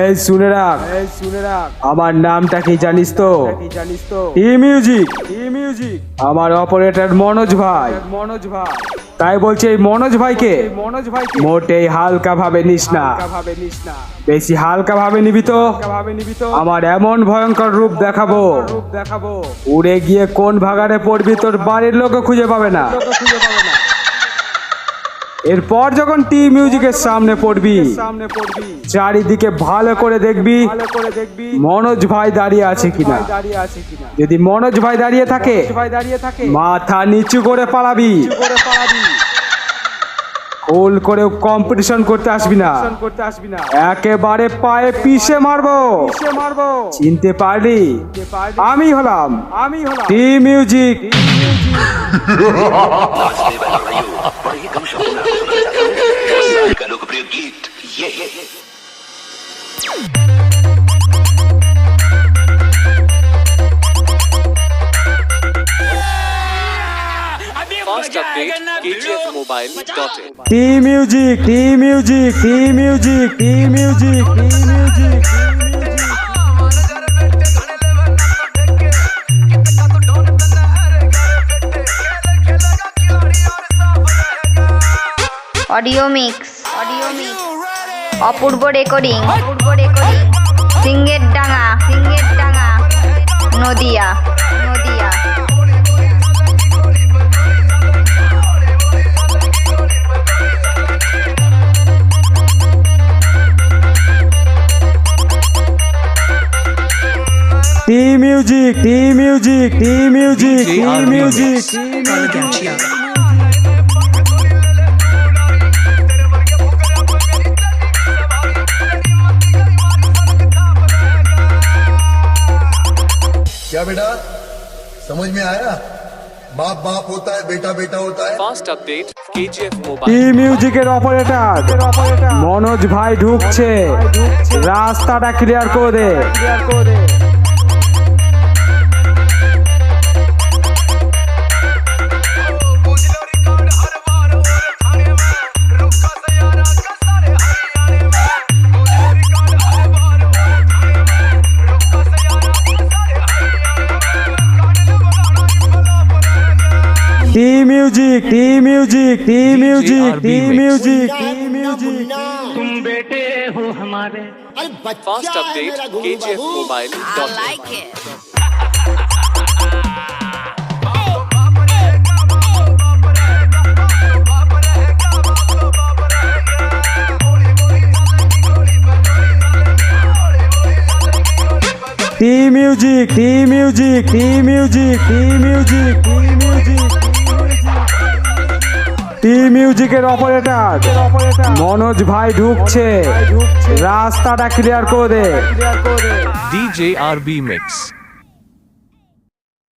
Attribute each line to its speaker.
Speaker 1: এই শুনে রাখ আমার নামটা কি জানিস তো? টি মিউজিক। আমার অপারেটর মনোজ ভাই। তাই বলছি এই মনোজ ভাইকে মোটেই হালকা ভাবে নিস না। বেশি হালকা ভাবে নিবি তো আমার এমন ভয়ঙ্কর রূপ দেখাবো উড়ে গিয়ে কোন ভাগাড়ে পড়বি তোর বাড়ির লোকও খুঁজে পাবে না। এরপর যখন টি মিউজিকের সামনে পড়বি চারিদিকে ভালো করে দেখবি মনোজ ভাই দাঁড়িয়ে আছে কিনা। যদি মনোজ ভাই দাঁড়িয়ে থাকে মাথা নিচু করে পালাবি। ভুল করেও কম্পিটিশন করতে আসবি না, একেবারে পায়ে পিষে মারবো। চিনতে পারলি? আমি হলাম টি মিউজিক।
Speaker 2: का लोकप्रिय गीत ये
Speaker 3: Fast update KGFmobile.in
Speaker 1: T music T music T music T music T music.
Speaker 4: Audio mix Apurba recording সিঙ্গের ডাঙা Nadia.
Speaker 1: T music T music T music T music.
Speaker 5: क्या बेटा समझ में आया? बाप बाप होता है, बेटा बेटा होता है।
Speaker 3: Fast update KGF Mobile
Speaker 1: টি মিউজিকের অপারেটর মনোজ ভাই ঢুকছে, রাস্তাটা ক্লিয়ার করে দে। T music T music T music T music T music.
Speaker 6: तुम बेटे हो हमारे।
Speaker 3: Fast update KGFmobile.in
Speaker 1: T music T music T music T music T music. T মিউজিকের অপারেটর মনোজ ভাই ঢুকছে, রাস্তাটা ক্লিয়ার করে দে।
Speaker 7: DJ RB Mix